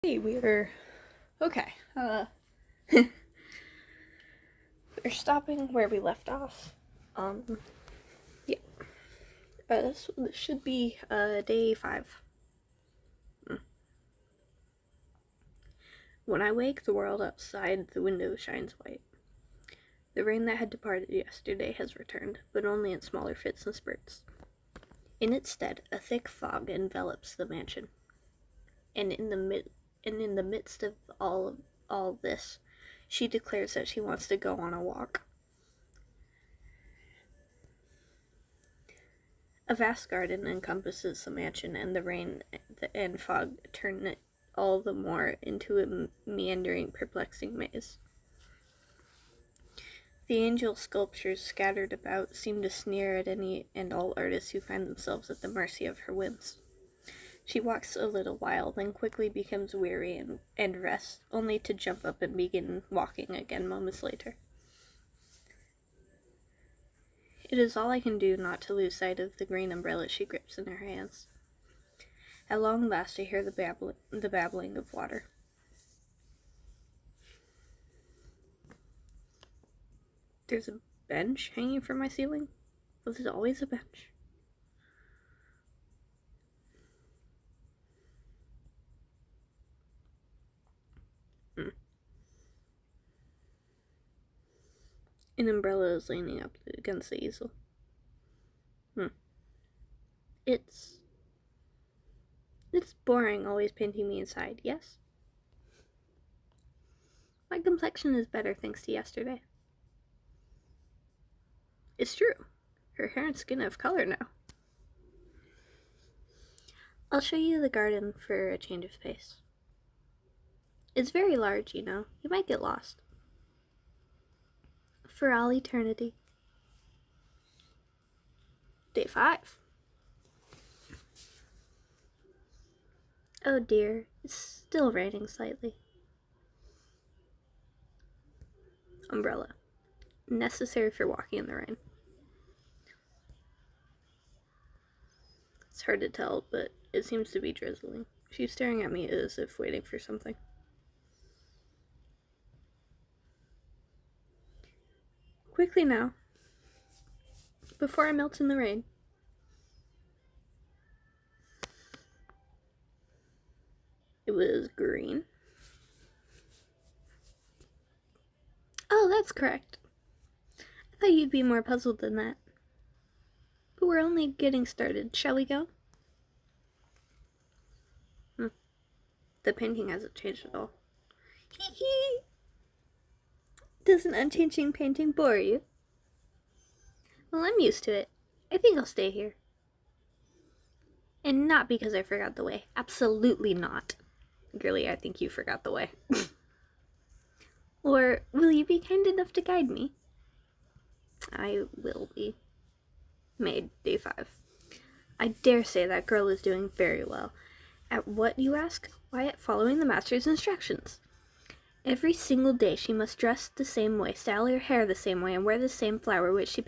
Hey, we're okay. We're stopping where we left off. Yeah. So this should be day 5. When I wake, the world outside the window shines white. The rain that had departed yesterday has returned, but only in smaller fits and spurts. In its stead, a thick fog envelops the mansion, and in the midst of all this, she declares that she wants to go on a walk. A vast garden encompasses the mansion, and the rain and fog turn it all the more into a meandering, perplexing maze. The angel sculptures scattered about seem to sneer at any and all artists who find themselves at the mercy of her whims. She walks a little while, then quickly becomes weary and rests, only to jump up and begin walking again moments later. It is all I can do not to lose sight of the green umbrella she grips in her hands. At long last I hear the babbling of water. There's a bench hanging from my ceiling? Was it always a bench? An umbrella is leaning up against the easel. It's boring always painting me inside, yes? My complexion is better thanks to yesterday. It's true. Her hair and skin have color now. I'll show you the garden for a change of pace. It's very large, you know. You might get lost. For all eternity. Day 5. Oh dear, it's still raining slightly. Umbrella. Necessary for walking in the rain. It's hard to tell, but it seems to be drizzling. She's staring at me as if waiting for something. Quickly now, before I melt in the rain. It was green. Oh, that's correct. I thought you'd be more puzzled than that. But we're only getting started. Shall we go? The painting hasn't changed at all. Hee hee! Does an unchanging painting bore you? Well, I'm used to it. I think I'll stay here. And not because I forgot the way. Absolutely not. Girlie, I think you forgot the way. Or will you be kind enough to guide me? I will be. Maid, day 5. I dare say that girl is doing very well. At what, you ask? Why, at following the master's instructions. Every single day she must dress the same way, style her hair the same way, and wear the same flower which she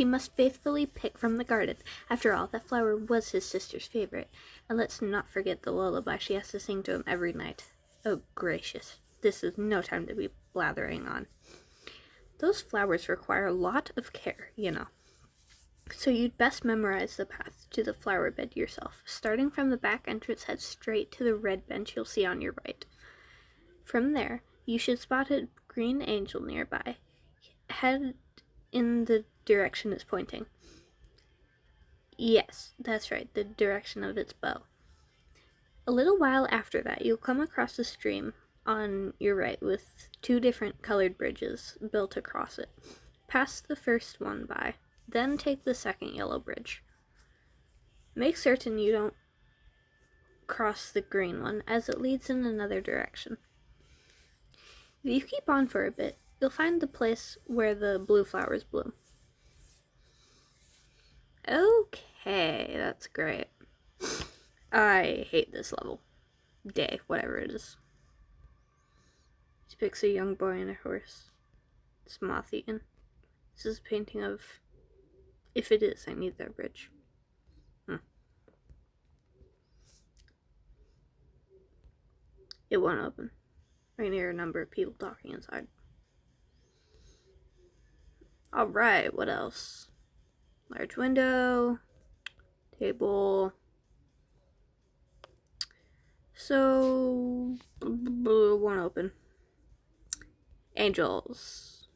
must faithfully pick from the garden. After all, that flower was his sister's favorite. And let's not forget the lullaby she has to sing to him every night. Oh, gracious. This is no time to be blathering on. Those flowers require a lot of care, you know. So you'd best memorize the path to the flower bed yourself. Starting from the back entrance, head straight to the red bench you'll see on your right. From there, you should spot a green angel nearby. Head in the direction it's pointing. Yes, that's right, the direction of its bow. A little while after that, you'll come across a stream on your right with 2 different colored bridges built across it. Pass the first one by, then take the second yellow bridge. Make certain you don't cross the green one, as it leads in another direction. If you keep on for a bit, you'll find the place where the blue flowers bloom. Okay, that's great. I hate this level. Day, whatever it is. She picks a young boy and a horse. It's moth-eaten. This is a painting of... If it is, I need that bridge. It won't open. I can hear a number of people talking inside. Alright, what else? Large window. Table. So, won't open. Angels.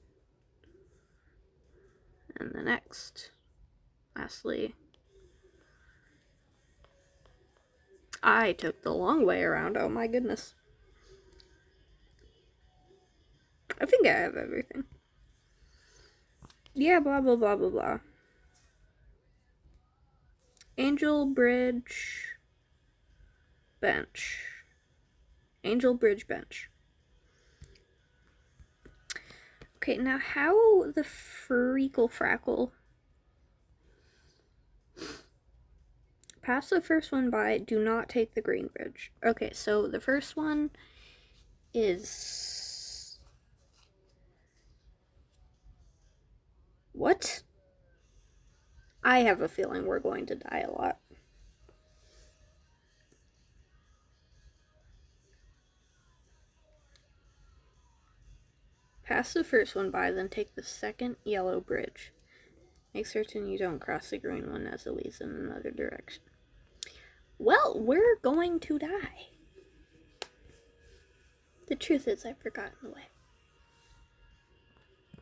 And the next. Lastly. I took the long way around. Oh my goodness. I think I have everything. Yeah, blah, blah, blah, blah, blah. Angel, bridge, bench. Angel, bridge, bench. Okay, now how the freakle frackle. Pass the first one by, do not take the green bridge. Okay, so the first one is... What? I have a feeling we're going to die a lot. Pass the first one by, then take the second yellow bridge. Make certain you don't cross the green one as it leads in another direction. Well, we're going to die. The truth is, I've forgotten the way.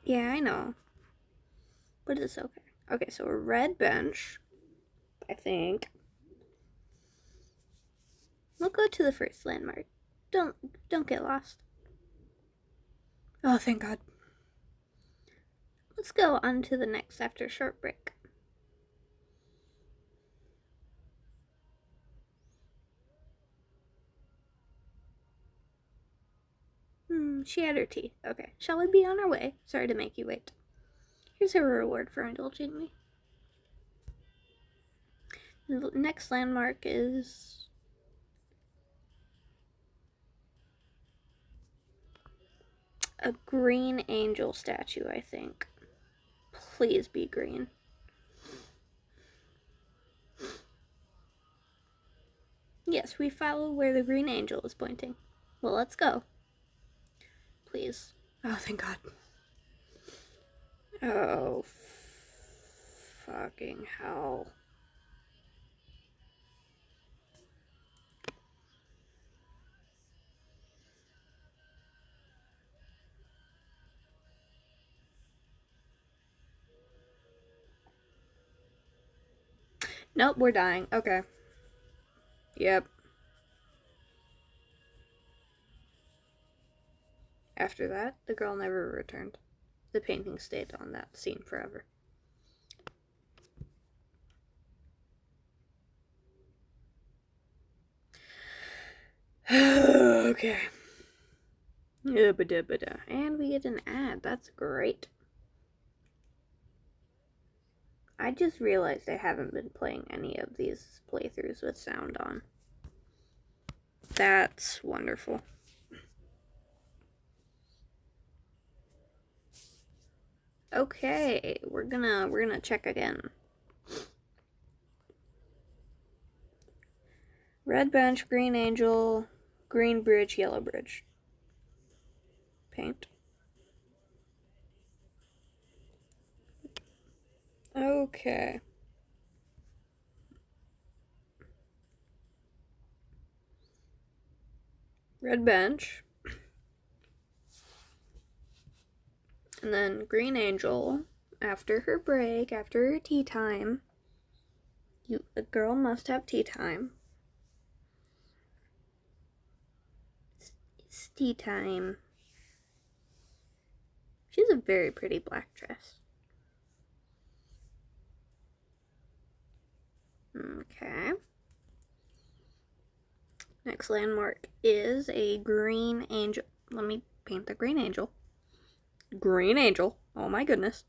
Yeah, I know. But it's okay. Okay, so a red bench, I think. We'll go to the first landmark. Don't get lost. Oh, thank God. Let's go on to the next after a short break. She had her tea. Okay, shall we be on our way? Sorry to make you wait. Here's her reward for indulging me. The next landmark is... a green angel statue, I think. Please be green. Yes, we follow where the green angel is pointing. Well, let's go. Please. Oh, thank God. Oh, fucking hell. Nope, we're dying. Okay. Yep. After that, the girl never returned. The painting stayed on that scene forever. Okay. And we get an ad. That's great. I just realized I haven't been playing any of these playthroughs with sound on. That's wonderful. Okay, we're gonna check again. Red bench, green angel, green bridge, yellow bridge. Paint. Okay. Red bench. And then green angel, after her break, after her tea time. A girl must have tea time. It's tea time. She has a very pretty black dress. Okay. Next landmark is a green angel. Let me paint the green angel. Green angel. Oh my goodness.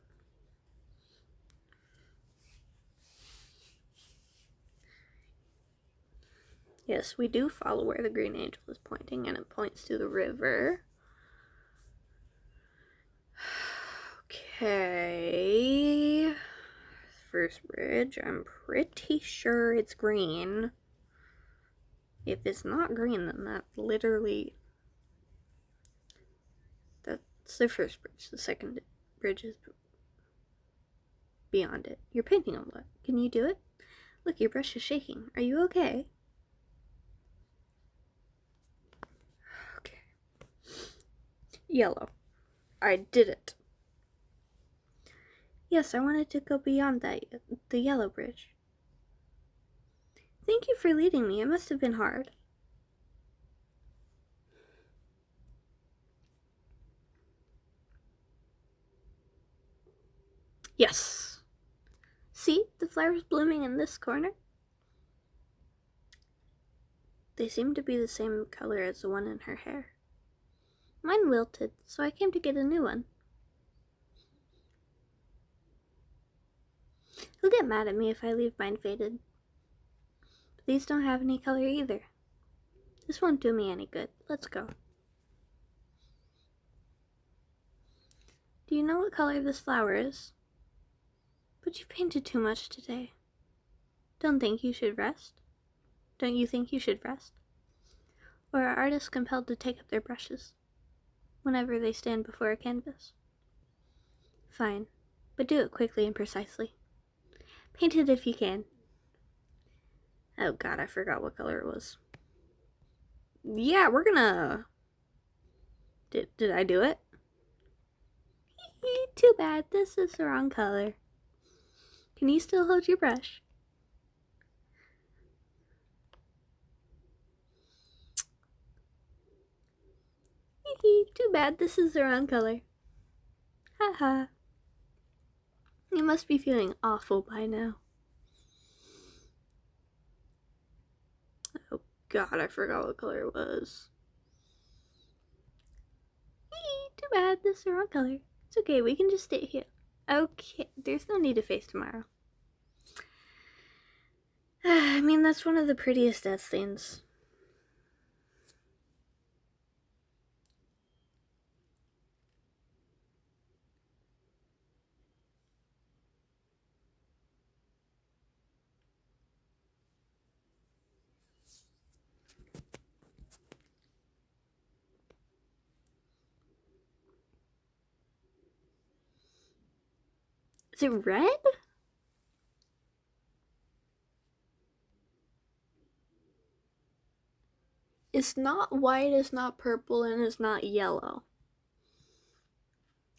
Yes, we do follow where the green angel is pointing, and it points to the river. Okay. First bridge. I'm pretty sure it's green. If it's not green, then that's literally... That's the first bridge. The second bridge is beyond it. You're painting on what? Can you do it? Look, your brush is shaking. Are you okay? Okay. Yellow. I did it. Yes, I wanted to go beyond that, the yellow bridge. Thank you for leading me. It must have been hard. Yes. See, the flowers blooming in this corner? They seem to be the same color as the one in her hair. Mine wilted, so I came to get a new one. He'll get mad at me if I leave mine faded. But these don't have any color either. This won't do me any good. Let's go. Do you know what color this flower is? But you painted too much today. Don't you think you should rest? Or are artists compelled to take up their brushes whenever they stand before a canvas? Fine, but do it quickly and precisely. Paint it if you can. Oh god, I forgot what color it was. Yeah, we're gonna... Did I do it? Too bad, this is the wrong color. Can you still hold your brush? Too bad, this is the wrong color. Haha. You must be feeling awful by now. Oh god, I forgot what color it was. Too bad, this is the wrong color. It's okay, we can just stay here. Okay, there's no need to face tomorrow. I mean, that's one of the prettiest death scenes. Is it red? It's not white, it's not purple, and it's not yellow.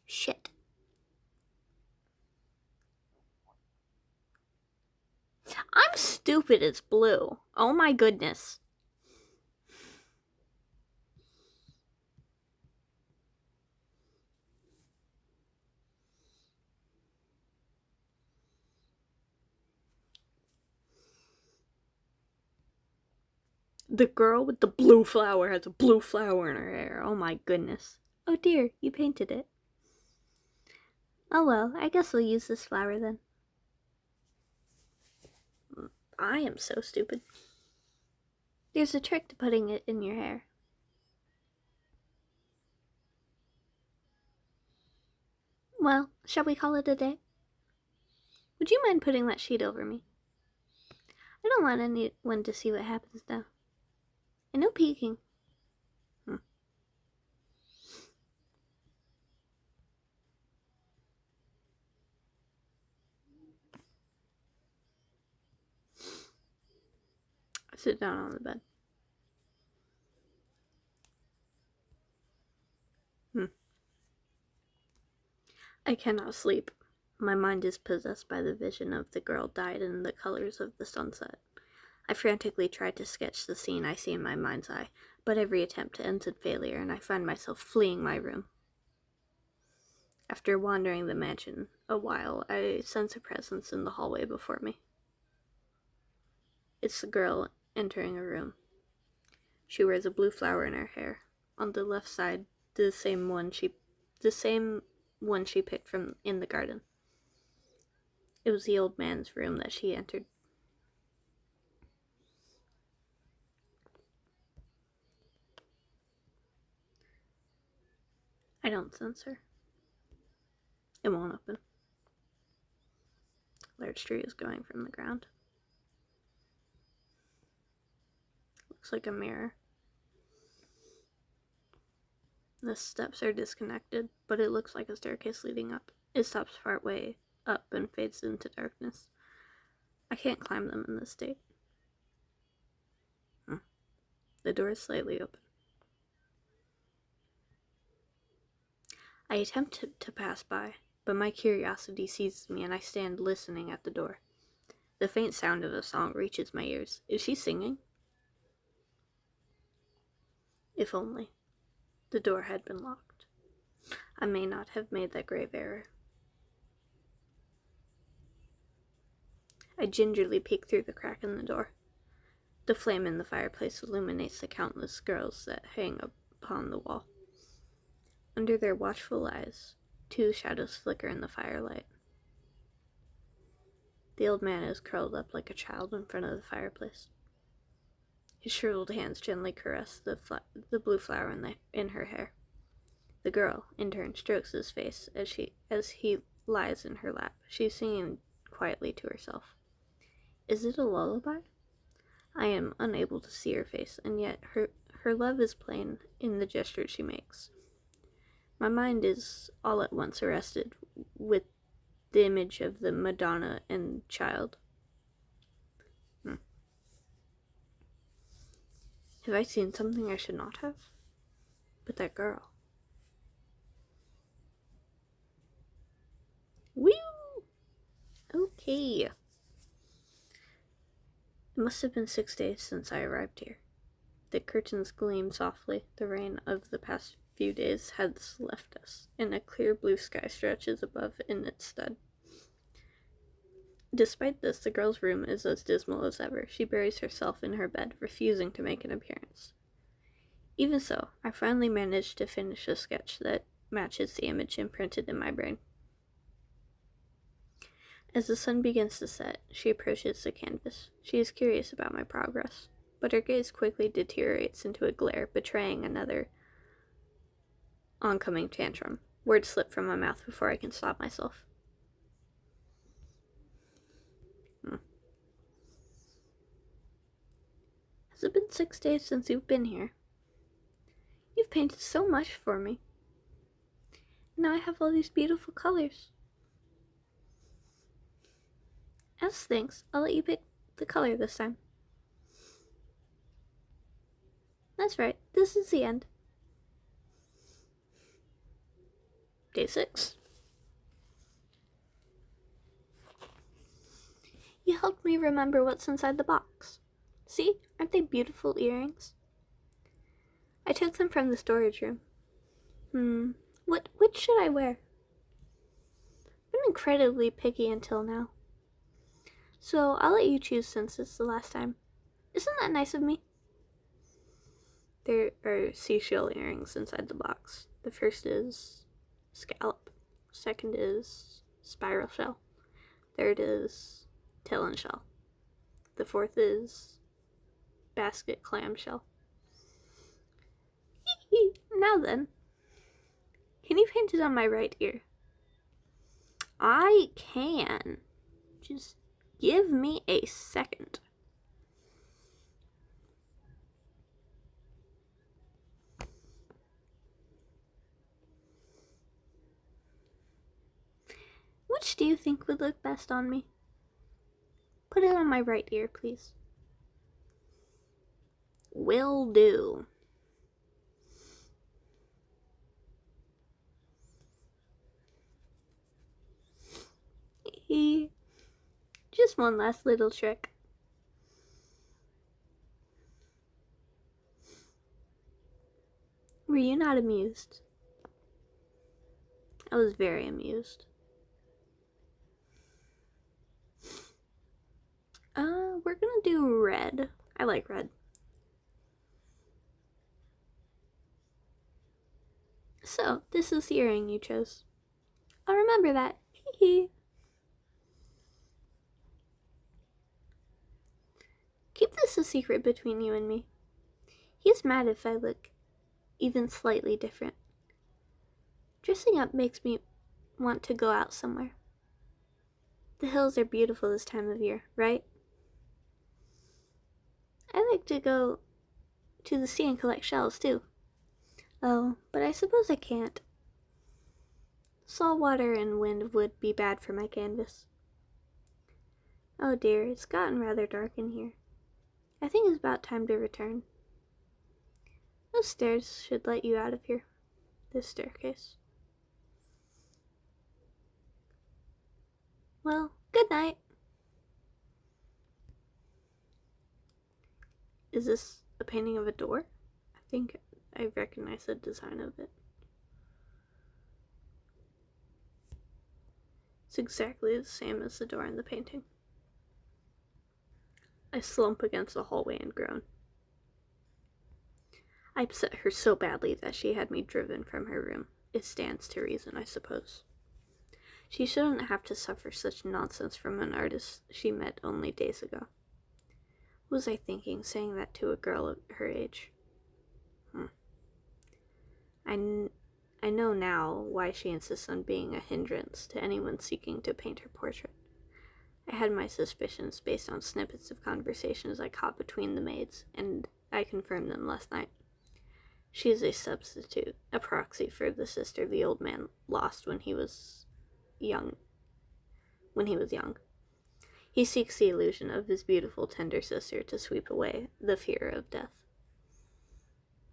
Shit. I'm stupid, it's blue. Oh my goodness. The girl with the blue flower has a blue flower in her hair. Oh my goodness. Oh dear, you painted it. Oh well, I guess we'll use this flower then. I am so stupid. There's a trick to putting it in your hair. Well, shall we call it a day? Would you mind putting that sheet over me? I don't want anyone to see what happens now. And no peeking. Sit down on the bed. I cannot sleep. My mind is possessed by the vision of the girl dyed in the colors of the sunset. I frantically try to sketch the scene I see in my mind's eye, but every attempt ends in failure, and I find myself fleeing my room. After wandering the mansion a while, I sense a presence in the hallway before me. It's the girl entering a room. She wears a blue flower in her hair. On the left side, the same one she picked from in the garden. It was the old man's room that she entered. I don't sense her. It won't open. A large tree is growing from the ground. looks like a mirror. The steps are disconnected, but it looks like a staircase leading up. It stops partway up and fades into darkness. I can't climb them in this state. The door is slightly open. I attempt to pass by, but my curiosity seizes me and I stand listening at the door. The faint sound of a song reaches my ears. Is she singing? If only the door had been locked, I may not have made that grave error. I gingerly peek through the crack in the door. The flame in the fireplace illuminates the countless girls that hang upon the wall. Under their watchful eyes, 2 shadows flicker in the firelight. The old man is curled up like a child in front of the fireplace. His shriveled hands gently caress the blue flower in her hair. The girl, in turn, strokes his face as he lies in her lap. She's singing quietly to herself. Is it a lullaby? I am unable to see her face, and yet her love is plain in the gesture she makes. My mind is all at once arrested with the image of the Madonna and child. Have I seen something I should not have? But that girl. Woo! Okay. It must have been 6 days since I arrived here. The curtains gleam softly. The rain of the past few days has left us, and a clear blue sky stretches above in its stead. Despite this, the girl's room is as dismal as ever. She buries herself in her bed, refusing to make an appearance. Even so, I finally managed to finish a sketch that matches the image imprinted in my brain. As the sun begins to set, she approaches the canvas. She is curious about my progress, but her gaze quickly deteriorates into a glare, betraying another oncoming tantrum. Words slip from my mouth before I can stop myself. Has it been 6 days since you've been here? You've painted so much for me. Now I have all these beautiful colors. As thanks, I'll let you pick the color this time. That's right, this is the end. Day 6. You helped me remember what's inside the box. See, aren't they beautiful earrings? I took them from the storage room. Which should I wear? I've been incredibly picky until now. So I'll let you choose since it's the last time. Isn't that nice of me? There are seashell earrings inside the box. The first is scallop. Second is spiral shell. Third is talon shell. The fourth is basket clamshell. Now then, can you paint it on my right ear? I can. Just give me a second. Which do you think would look best on me? Put it on my right ear, please. Will do. Just one last little trick. Were you not amused? I was very amused. We're gonna do red. I like red. So, this is the earring you chose. I'll remember that. Hee. Keep this a secret between you and me. He's mad if I look even slightly different. Dressing up makes me want to go out somewhere. The hills are beautiful this time of year, right? I like to go to the sea and collect shells, too. Oh, but I suppose I can't. Salt water and wind would be bad for my canvas. Oh dear, it's gotten rather dark in here. I think it's about time to return. Those stairs should let you out of here. This staircase. Well, good night. Is this a painting of a door? I think I recognize the design of it. It's exactly the same as the door in the painting. I slump against the hallway and groan. I upset her so badly that she had me driven from her room. It stands to reason, I suppose. She shouldn't have to suffer such nonsense from an artist she met only days ago. What was I thinking, saying that to a girl of her age? I know now why she insists on being a hindrance to anyone seeking to paint her portrait. I had my suspicions based on snippets of conversations I caught between the maids, and I confirmed them last night. She is a substitute, a proxy for the sister the old man lost when he was young. He seeks the illusion of his beautiful, tender sister to sweep away the fear of death.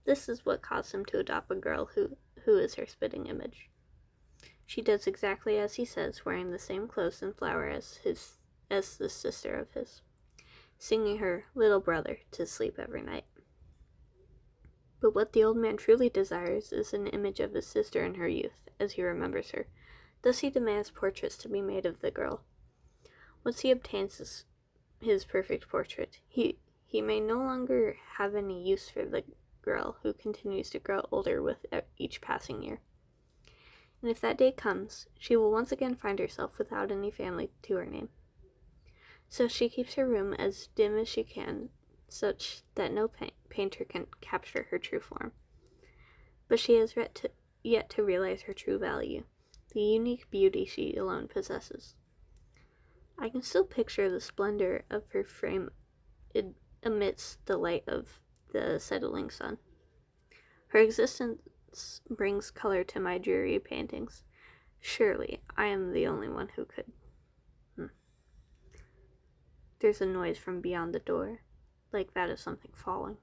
This is what caused him to adopt a girl who is her spitting image. She does exactly as he says, wearing the same clothes and flower as the sister of his, singing her little brother to sleep every night. But what the old man truly desires is an image of his sister in her youth, as he remembers her. Thus he demands portraits to be made of the girl. Once he obtains his perfect portrait, he may no longer have any use for the girl who continues to grow older with each passing year. And if that day comes, she will once again find herself without any family to her name. So she keeps her room as dim as she can, such that no painter can capture her true form. But she has yet to realize her true value, the unique beauty she alone possesses. I can still picture the splendor of her frame amidst the light of the settling sun. Her existence brings color to my dreary paintings. Surely I am the only one who could. There's a noise from beyond the door, like that of something falling.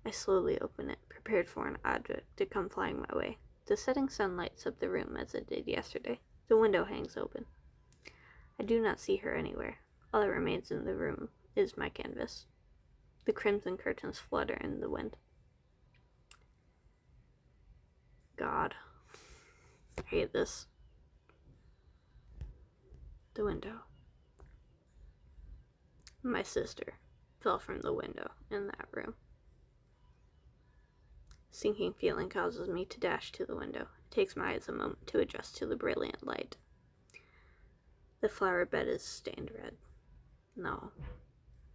I slowly open it, prepared for an object to come flying my way. The setting sun lights up the room as it did yesterday. The window hangs open. I do not see her anywhere. All that remains in the room is my canvas. The crimson curtains flutter in the wind. God, I hate this. The window. My sister fell from the window in that room. Sinking feeling causes me to dash to the window. It takes my eyes a moment to adjust to the brilliant light. The flower bed is stained red. No,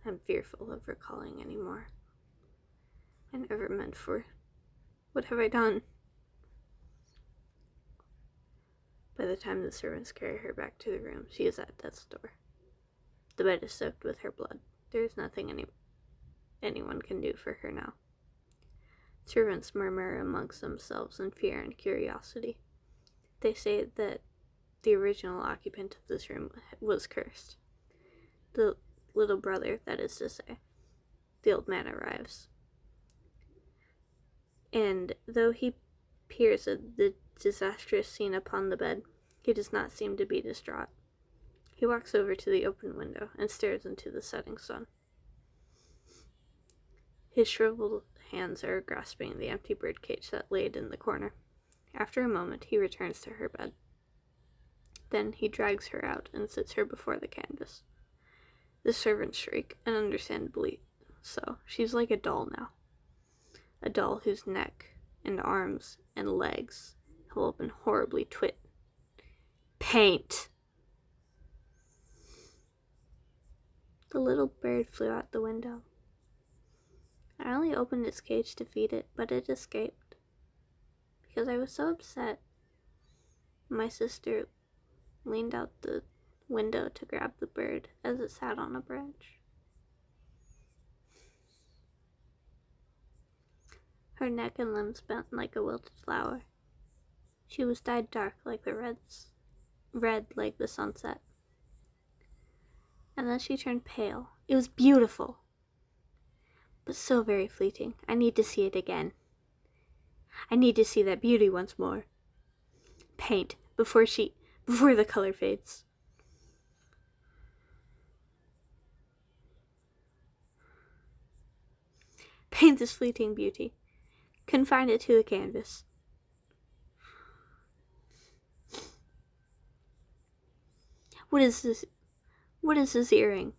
I'm fearful of recalling any more. I never meant for. What have I done? By the time the servants carry her back to the room, she is at death's door. The bed is soaked with her blood. There is nothing anyone can do for her now. Servants murmur amongst themselves in fear and curiosity. They say that the original occupant of this room was cursed. The little brother, that is to say. The old man arrives. And though he peers at the disastrous scene upon the bed, he does not seem to be distraught. He walks over to the open window and stares into the setting sun. His shriveled hands are grasping the empty birdcage that laid in the corner. After a moment, he returns to her bed. Then he drags her out and sits her before the canvas. The servants shriek, and understandably so. She's like a doll now. A doll whose neck and arms and legs have all been horribly paint! The little bird flew out the window. I only opened its cage to feed it, but it escaped. Because I was so upset, my sister leaned out the window to grab the bird as it sat on a branch. her neck and limbs bent like a wilted flower. She was dyed dark like the red like the sunset. And then she turned pale. It was beautiful, but so very fleeting. I need to see it again. I need to see that beauty once more. Paint, before the color fades. Paint this fleeting beauty. Confine it to the canvas. What is this? What is this earring?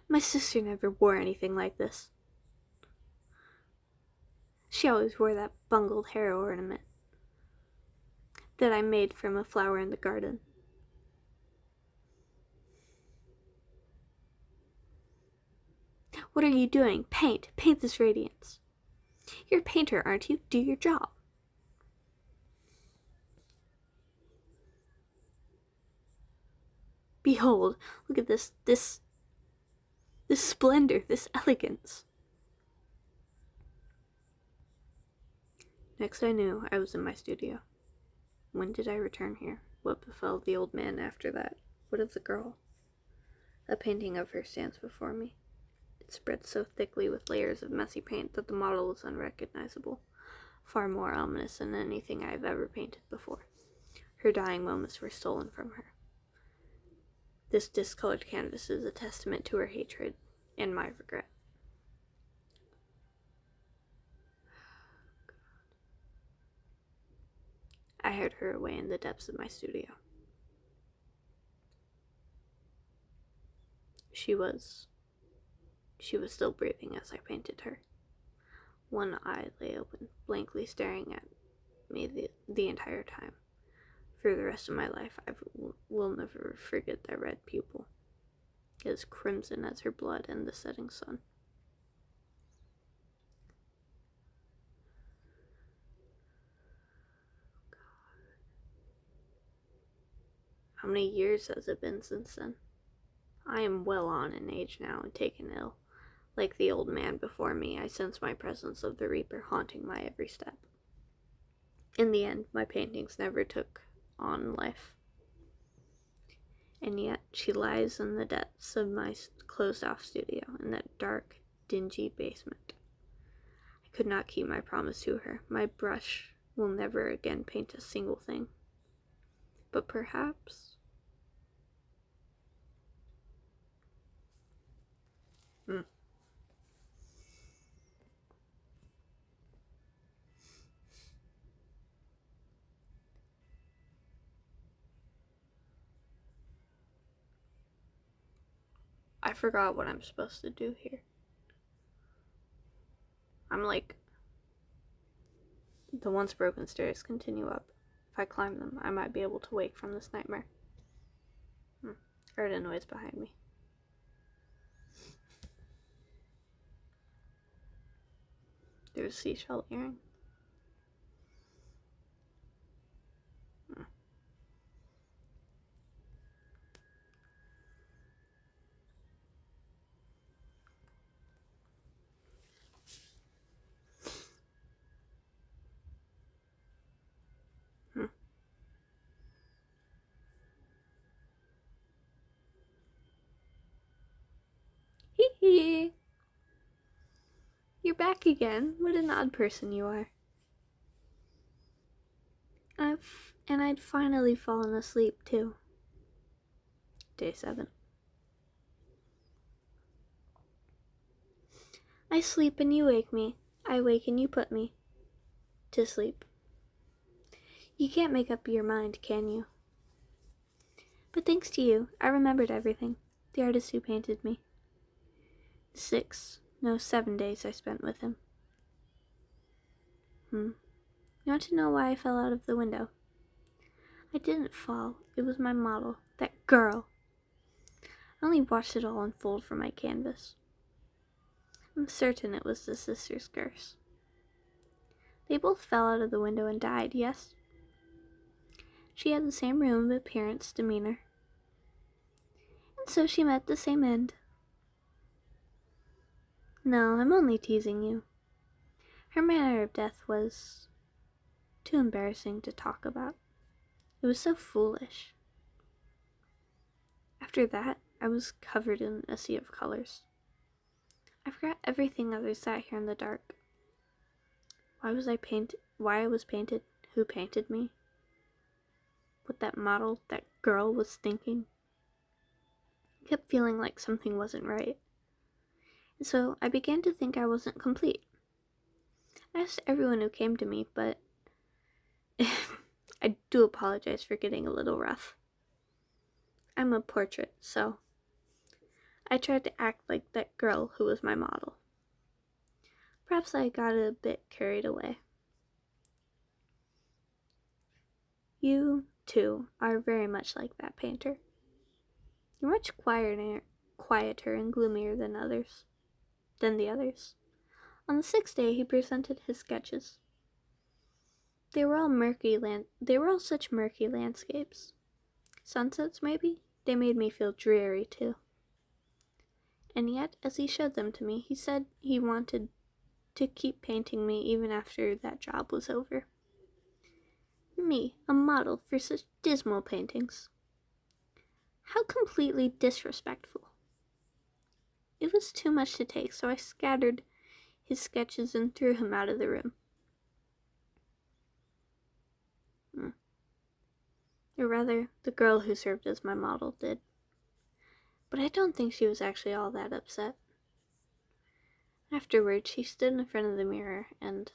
My sister never wore anything like this. She always wore that bungled hair ornament that I made from a flower in the garden. What are you doing? Paint this radiance. You're a painter, aren't you? Do your job. Behold, look at this splendor, this elegance. Next I knew, I was in my studio. When did I return here? What befell the old man after that? What of the girl? A painting of her stands before me. It spread so thickly with layers of messy paint that the model is unrecognizable, far more ominous than anything I have ever painted before. Her dying moments were stolen from her. This discolored canvas is a testament to her hatred and my regret. I hid her away in the depths of my studio. She was still breathing as I painted her. One eye lay open, blankly staring at me the entire time. For the rest of my life, I will never forget that red pupil, as crimson as her blood in the setting sun. How many years has it been since then? I am well on in age now and taken ill. Like the old man before me, I sense my presence of the Reaper haunting my every step. In the end, my paintings never took on life. And yet, she lies in the depths of my closed-off studio, in that dark, dingy basement. I could not keep my promise to her. My brush will never again paint a single thing. But perhaps... I forgot what I'm supposed to do here. I'm like, the once broken stairs continue up. If I climb them, I might be able to wake from this nightmare. I heard a noise behind me. There's a seashell earring. Hee hee! You're back again. What an odd person you are. I'd finally fallen asleep too. Day 7. I sleep and you wake me. I wake and you put me to sleep. You can't make up your mind, can you? But thanks to you, I remembered everything. The artist who painted me. 7 days I spent with him. You want to know why I fell out of the window? I didn't fall. It was my model. That girl. I only watched it all unfold from my canvas. I'm certain it was the sister's curse. They both fell out of the window and died, yes? She had the same room, appearance, demeanor. And so she met the same end. No, I'm only teasing you. Her manner of death was too embarrassing to talk about. It was so foolish. After that, I was covered in a sea of colors. I forgot everything as I sat here in the dark. Why I was painted, who painted me, what that model, that girl was thinking. I kept feeling like something wasn't right. And so I began to think I wasn't complete. I asked everyone who came to me, but I do apologize for getting a little rough. I'm a portrait, so I tried to act like that girl who was my model. Perhaps I got a bit carried away. You, too, are very much like that painter. You're much quieter and gloomier than the others. On the 6th day, he presented his sketches. They were all such murky landscapes. Sunsets, maybe? They made me feel dreary, too. And yet, as he showed them to me, he said he wanted to keep painting me even after that job was over. Me, a model for such dismal paintings. How completely disrespectful. It was too much to take, so I scattered his sketches and threw him out of the room. Or rather, the girl who served as my model did. But I don't think she was actually all that upset. Afterwards, she stood in front of the mirror and...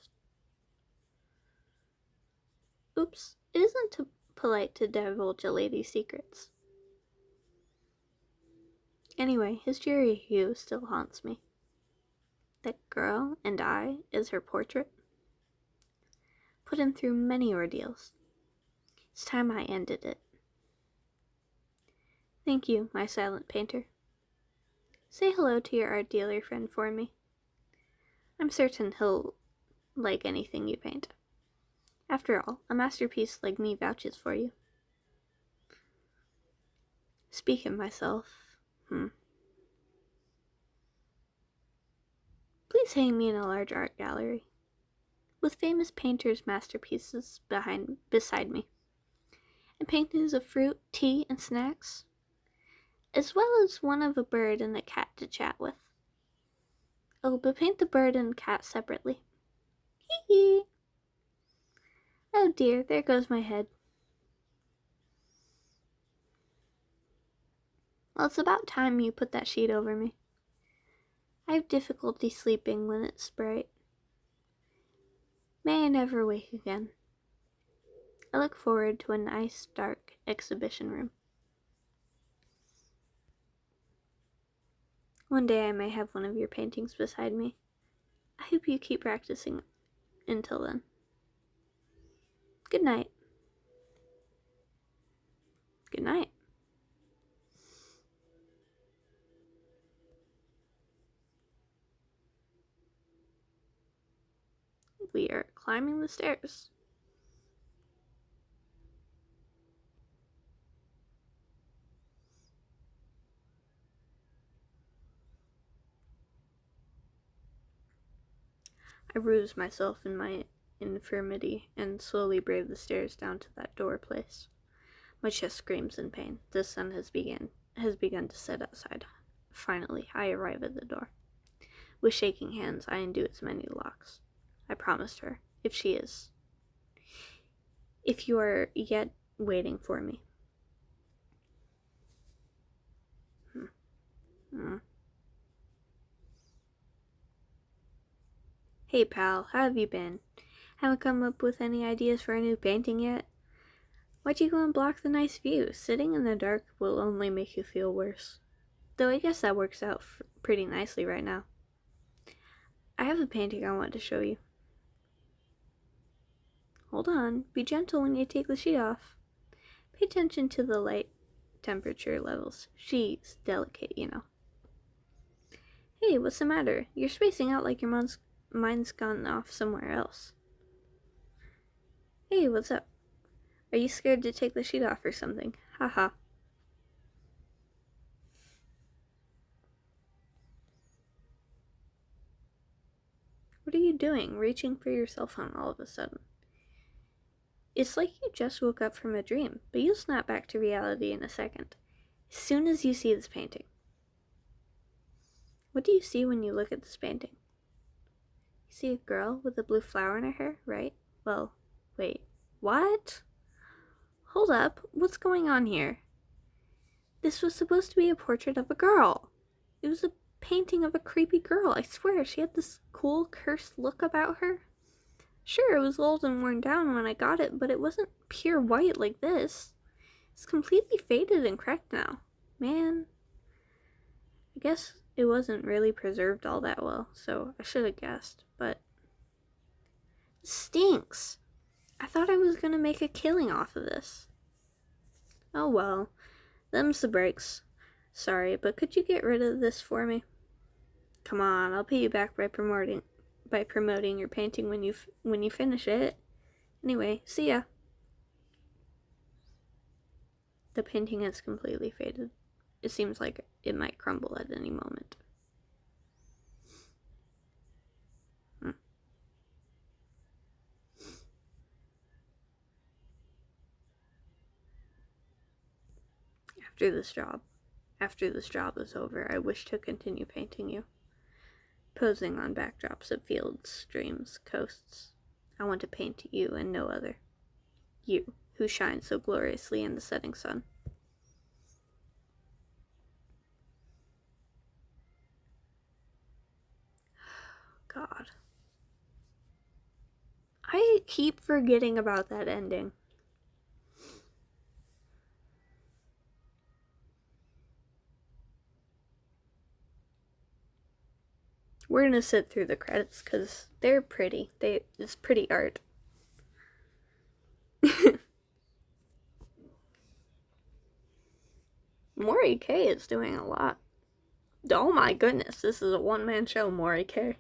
Oops, it isn't too polite to divulge a lady's secrets. Anyway, his dreary hue still haunts me. That girl, and I, as her portrait, put him through many ordeals. It's time I ended it. Thank you, my silent painter. Say hello to your art dealer friend for me. I'm certain he'll like anything you paint. After all, a masterpiece like me vouches for you. Speak of myself, Please hang me in a large art gallery, with famous painters' masterpieces beside me, and paintings of fruit, tea, and snacks, as well as one of a bird and a cat to chat with. Oh, but paint the bird and cat separately. Hee hee! Oh dear, there goes my head. Well, it's about time you put that sheet over me. I have difficulty sleeping when it's bright. May I never wake again. I look forward to a nice, dark exhibition room. One day I may have one of your paintings beside me. I hope you keep practicing until then. Good night. Good night. We are climbing the stairs. I bruised myself in my infirmity and slowly braved the stairs down to that door place. My chest screams in pain. The sun has begun to set outside. Finally, I arrive at the door. With shaking hands, I undo its many locks. I promised her, if you are yet waiting for me. Hey pal, how have you been? Haven't come up with any ideas for a new painting yet? Why'd you go and block the nice view? Sitting in the dark will only make you feel worse. Though I guess that works out pretty nicely right now. I have a painting I want to show you. Hold on, be gentle when you take the sheet off. Pay attention to the light temperature levels. She's delicate, you know. Hey, what's the matter? You're spacing out like your mind's gone off somewhere else. Hey, what's up? Are you scared to take the sheet off or something? Haha. What are you doing, reaching for your cell phone all of a sudden? It's like you just woke up from a dream, but you'll snap back to reality in a second. As soon as you see this painting. What do you see when you look at this painting? You see a girl with a blue flower in her hair, right? Well, wait, what? Hold up, what's going on here? This was supposed to be a portrait of a girl. It was a painting of a creepy girl, I swear. She had this cool, cursed look about her. Sure, it was old and worn down when I got it, but it wasn't pure white like this. It's completely faded and cracked now. Man, I guess it wasn't really preserved all that well, so I should have guessed, but it stinks. I thought I was gonna make a killing off of this. Oh well, them's the breaks. Sorry, but could you get rid of this for me? Come on, I'll pay you back by promoting your painting when you finish it. Anyway, see ya. The painting has completely faded. It seems like it might crumble at any moment. After this job is over, I wish to continue painting you. Posing on backdrops of fields, streams, coasts. I want to paint you and no other. You, who shine so gloriously in the setting sun. God. I keep forgetting about that ending. We're gonna sit through the credits because they're pretty. It's pretty art. Mori K is doing a lot. Oh my goodness, this is a one-man show, Mori K.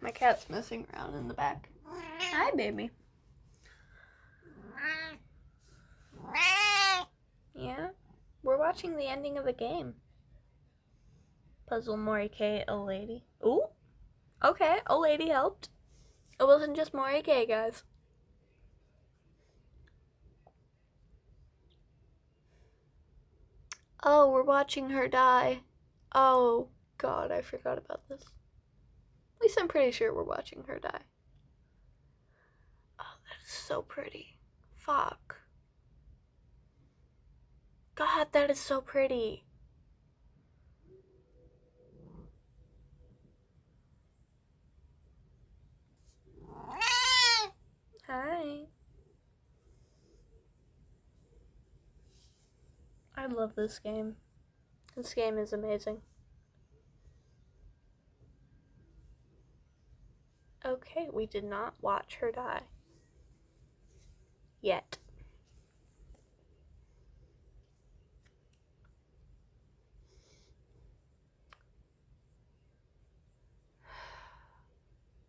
My cat's messing around in the back. Hi, baby. Yeah? We're watching the ending of a game. Puzzle Mori K, old lady. Ooh! Okay, old lady helped. It wasn't just Mori K, guys. Oh, we're watching her die. Oh, God, I forgot about this. At least I'm pretty sure we're watching her die. Oh, that is so pretty. Fuck. God, that is so pretty. Hi. I love this game. This game is amazing. Okay, we did not watch her die. Yet.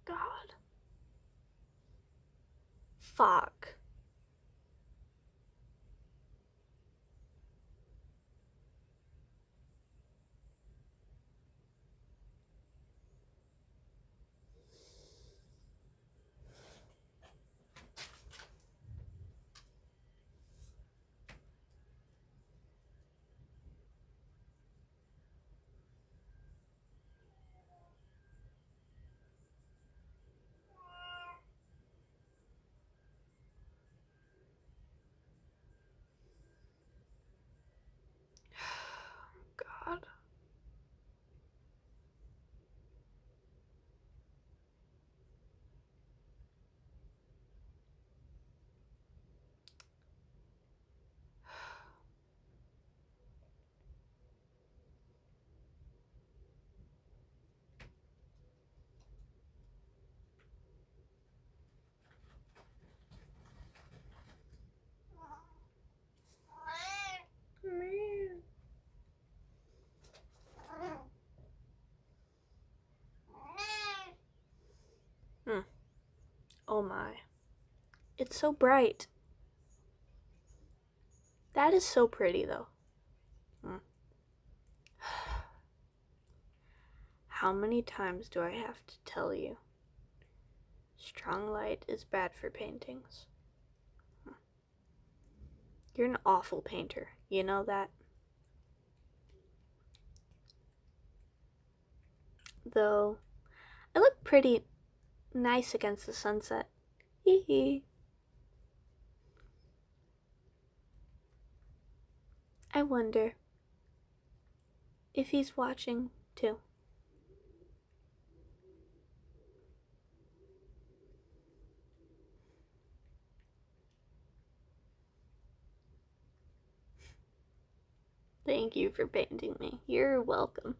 God. Fuck. my. It's so bright. That is so pretty, though. How many times do I have to tell you? Strong light is bad for paintings. You're an awful painter. You know that? Though, I look pretty nice against the sunset. Hee hee. I wonder if he's watching too. Thank you for painting me. You're welcome.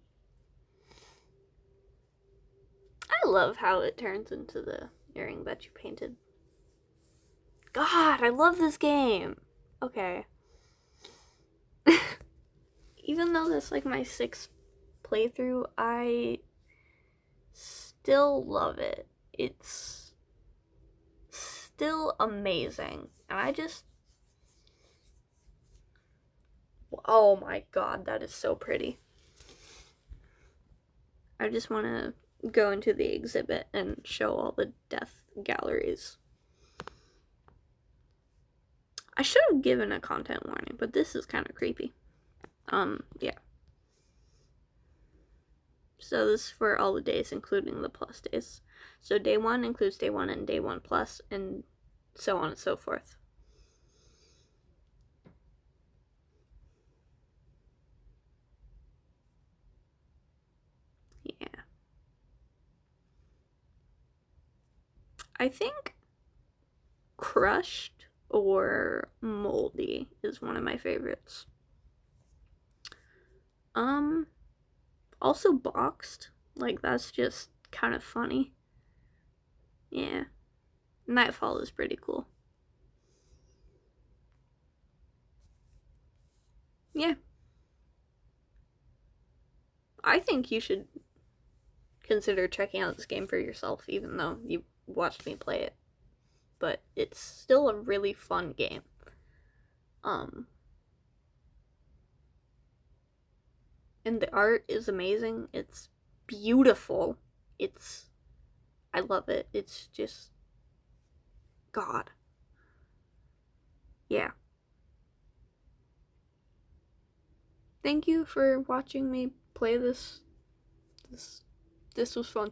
I love how it turns into the earring that you painted. God, I love this game. Okay. Even though this is like my 6th playthrough, I still love it. It's still amazing. And I just... Oh my god, that is so pretty. I just want to go into the exhibit and show all the death galleries. I should have given a content warning, but this is kind of creepy. Yeah. So this is for all the days, including the plus days. So day 1 includes day 1 and day 1 plus, and so on and so forth. Yeah. I think crushed or moldy is one of my favorites. Also boxed. Like, that's just kind of funny. Yeah. Nightfall is pretty cool. Yeah. I think you should consider checking out this game for yourself, even though you watched me play it. But it's still a really fun game. And the art is amazing. It's beautiful. I love it. It's just... God. Yeah. Thank you for watching me play this. This was fun.